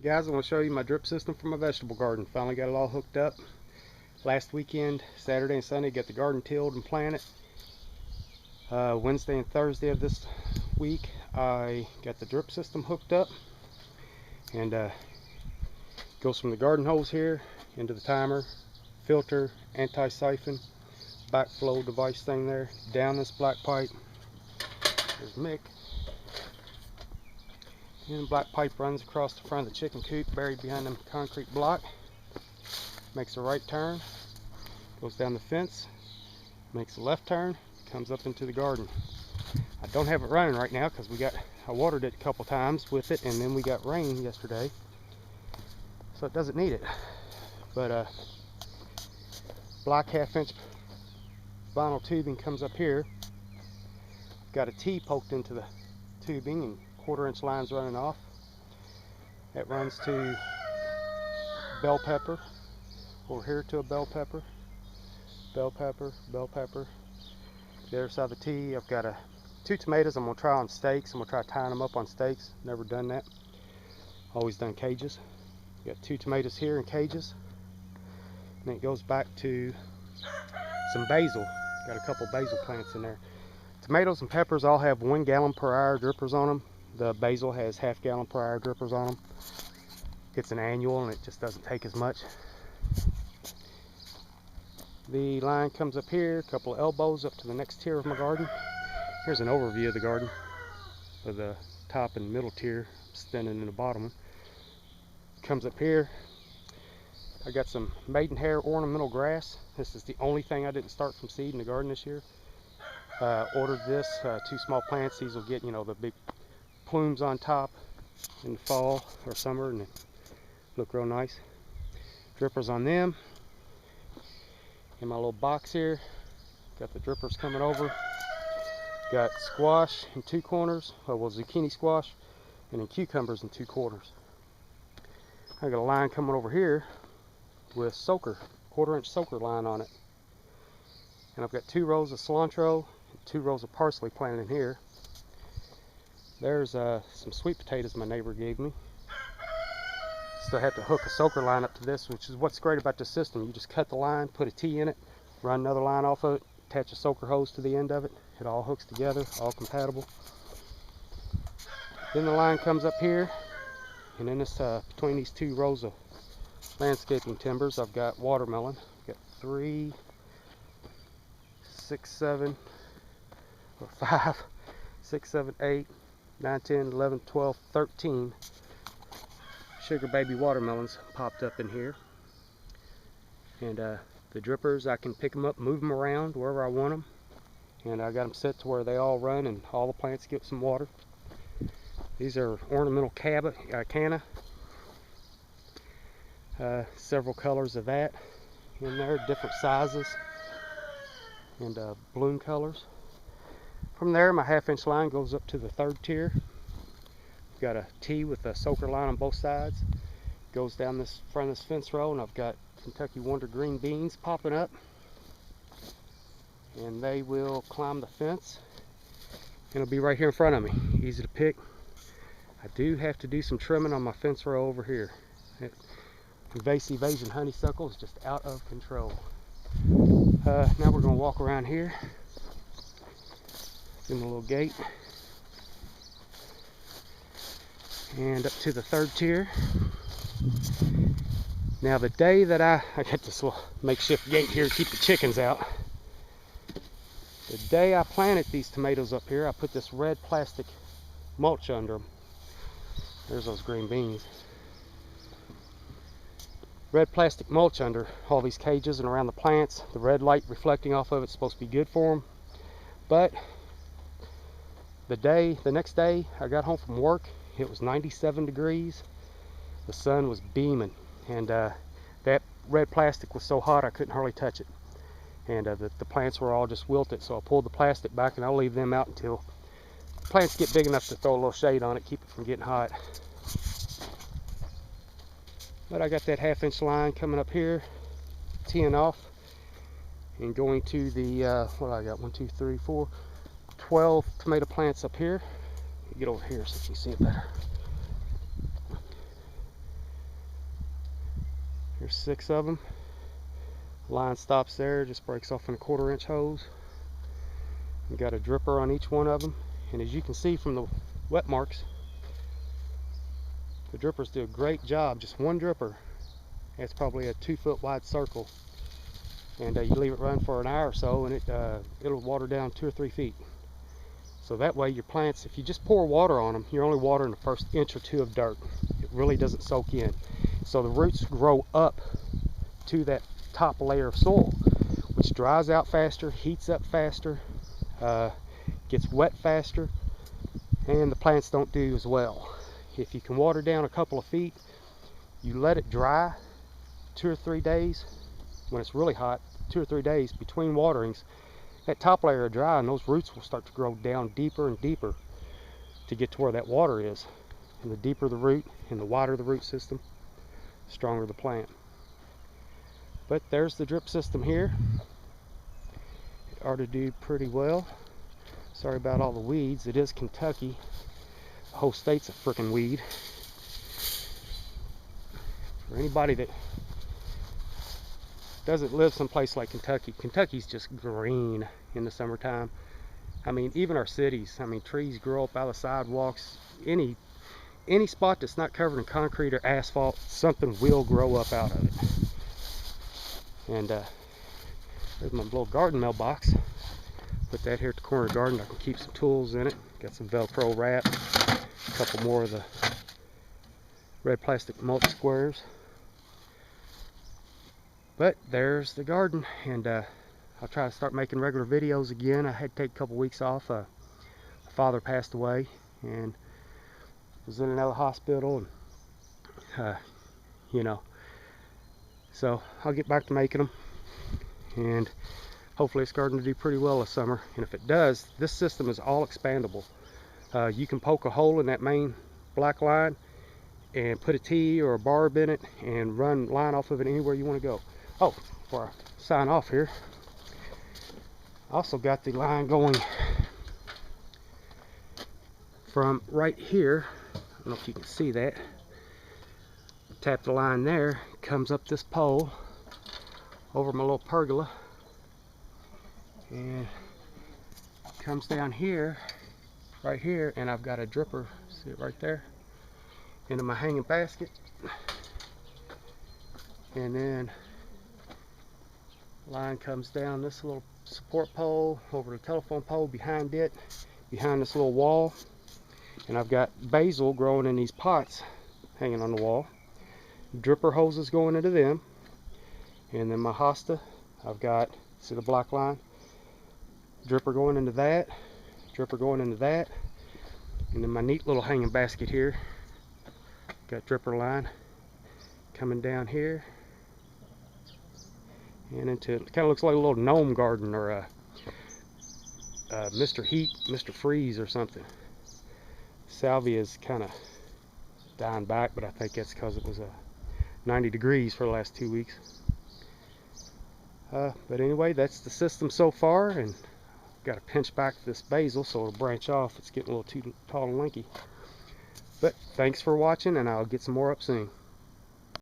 Guys, I want to show you my drip system for my vegetable garden. Finally got it all hooked up. Last weekend, Saturday and Sunday, got the garden tilled and planted. Wednesday and Thursday of this week, I got the drip system hooked up. And goes from the garden hose here into the timer, filter, anti-siphon, backflow device thing there, down this black pipe. There's Mick. And the black pipe runs across the front of the chicken coop, buried behind them concrete block. Makes a right turn, goes down the fence, makes a left turn, comes up into the garden. I don't have it running right now because I watered it a couple times with it, and then we got rain yesterday, so it doesn't need it. But black 1/2 inch vinyl tubing comes up here. Got a T poked into the tubing and 1/4 inch lines running off. It runs to bell pepper, over here to a bell pepper, bell pepper, bell pepper. The other side of the T, I've got 2 tomatoes I'm going to try on stakes. I'm going to try tying them up on stakes. Never done that. Always done cages. Got 2 tomatoes here in cages. And then it goes back to some basil. Got a couple basil plants in there. Tomatoes and peppers all have 1 gallon per hour drippers on them. The basil has 1/2 gallon per hour drippers on them. It's an annual and it just doesn't take as much. The line comes up here, a couple of elbows up to the next tier of my garden. Here's an overview of the garden, of the top and middle tier, standing in the bottom one. Comes up here. I got some maidenhair ornamental grass. This is the only thing I didn't start from seed in the garden this year. Ordered this, 2 small plants. These will get, the big plumes on top in the fall or summer, and they look real nice. Drippers on them. In my little box here, got the drippers coming over. Got squash in 2 corners, zucchini squash, and then cucumbers in 2 corners. I got a line coming over here with soaker, 1/4 inch soaker line on it. And I've got 2 rows of cilantro, 2 rows of parsley planted in here. There's some sweet potatoes my neighbor gave me. Still have to hook a soaker line up to this, which is what's great about this system. You just cut the line, put a T in it, run another line off of it, attach a soaker hose to the end of it. It all hooks together, all compatible. Then the line comes up here, and then this between these 2 rows of landscaping timbers, I've got watermelon. I've got 3, 6, 7, or 5, 6, 7, 8, 9, 10, 11, 12, 13 sugar baby watermelons popped up in here. And the drippers, I can pick them up, move them around wherever I want them. And I got them set to where they all run and all the plants get some water. These are ornamental canna. Several colors of that in there, different sizes and bloom colors. From there, my 1/2 inch line goes up to the 3rd tier. Got a T with a soaker line on both sides. Goes down this front of this fence row, and I've got Kentucky Wonder green beans popping up. And they will climb the fence. It'll be right here in front of me. Easy to pick. I do have to do some trimming on my fence row over here. Invasive Asian honeysuckle is just out of control. Now we're going to walk around here in the little gate and up to the 3rd tier. Now the day that I got this little makeshift gate here to keep the chickens out. The day I planted these tomatoes up here, I put this red plastic mulch under them. There's those green beans. Red plastic mulch under all these cages and around the plants. The red light reflecting off of it's supposed to be good for them. But the next day I got home from work, it was 97 degrees. The sun was beaming, and that red plastic was so hot I couldn't hardly touch it. And the plants were all just wilted, so I pulled the plastic back, and I'll leave them out until the plants get big enough to throw a little shade on it, keep it from getting hot. But I got that 1/2 inch line coming up here, teeing off, and going to the, what I got, 1, 2, 3, 4, 12 tomato plants up here. Get over here so you can see it better. There's 6 of them. Line stops there, just breaks off in a 1/4 inch hose. We got a dripper on each one of them, and as you can see from the wet marks, the drippers do a great job. Just one dripper, it's probably a 2-foot wide circle, and you leave it run for an hour or so, and it'll water down 2 or 3 feet. So that way your plants, if you just pour water on them, you're only watering the first inch or 2 of dirt. It really doesn't soak in. So the roots grow up to that top layer of soil, which dries out faster, heats up faster, gets wet faster, and the plants don't do as well. If you can water down a couple of feet, you let it dry 2 or 3 days. When it's really hot, 2 or 3 days between waterings, that top layer will dry, and those roots will start to grow down deeper and deeper to get to where that water is. And the deeper the root and the wider the root system, the stronger the plant. But there's the drip system here. It ought to do pretty well. Sorry about all the weeds. It is Kentucky. The whole state's a frickin' weed. For anybody that doesn't live someplace like Kentucky, Kentucky's just green in the summertime. I mean, even our cities, I mean, trees grow up out of sidewalks. Any spot that's not covered in concrete or asphalt, something will grow up out of it. And there's my little garden mailbox. Put that here at the corner of the garden. I can keep some tools in it. Got some Velcro wrap, a couple more of the red plastic mulch squares. But there's the garden, and I'll try to start making regular videos again. I had to take a couple weeks off. My father passed away and was in another hospital, and you know, so I'll get back to making them, and hopefully this garden will do pretty well this summer. And if it does, this system is all expandable. You can poke a hole in that main black line and put a T or a barb in it and run line off of it anywhere you want to go. Oh, before I sign off here, I also got the line going from right here. I don't know if you can see that. Tap the line there, it comes up this pole over my little pergola, and comes down here, right here, and I've got a dripper, see it right there, into my hanging basket. And then line comes down this little support pole over the telephone pole behind it, behind this little wall. And I've got basil growing in these pots hanging on the wall. Dripper hoses going into them. And then my hosta, I've got, see the black line? Dripper going into that, dripper going into that. And then my neat little hanging basket here, got dripper line coming down here and into it. Kind of looks like a little gnome garden, or a Mr. Heat, Mr. Freeze or something. Salvia is kind of dying back, but I think that's because it was 90 degrees for the last 2 weeks. But anyway, that's the system so far, and got to pinch back this basil so it'll branch off. It's getting a little too tall and lanky. But thanks for watching, and I'll get some more up soon.